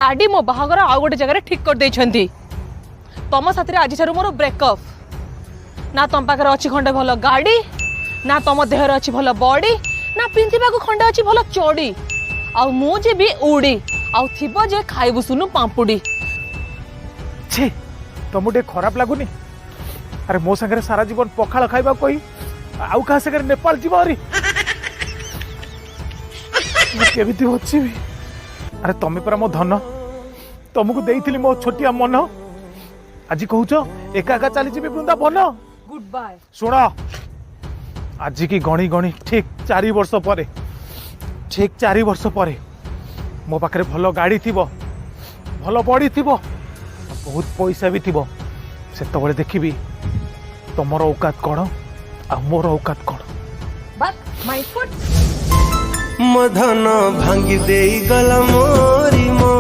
आडी मो बाहागर आ गोटे जगह ठीक कर देछंती तम साथी आज ठारू मोर ब्रेकअप ना तुम पाखे अच्छी खंडे भल गाड़ी ना तुम देहर अच्छी भल बॉडी ना पिंधिबा को खंडे अच्छी भल चोड़ी आ मु जे भी उड़ी आउ थिबो जे खाइबु सुनु पांपुड़ी छी तुम टे खराब लगुनि अरे मो संगे सारा जीवन पखाल खाइबा कोई आउ कहा संगे नेपाल जीव अरे केमिति होछि भी अरे तमे पर मो धन तुमको देइथिली मो छोटिया मन आज कहूछ एका एका चली जीवी वृंदावन गुड बाय सुन आज की गणी गणी ठीक 4 वर्ष पर ठीक 4 वर्ष पर मो पाखे भल गाड़ी थी भल बड़ी थी बहुत पैसा भी थी से देखी तुमर औकात कौन आ मोर औकात कौन बट माय फुट मधन भांगी दे गला मोरी मो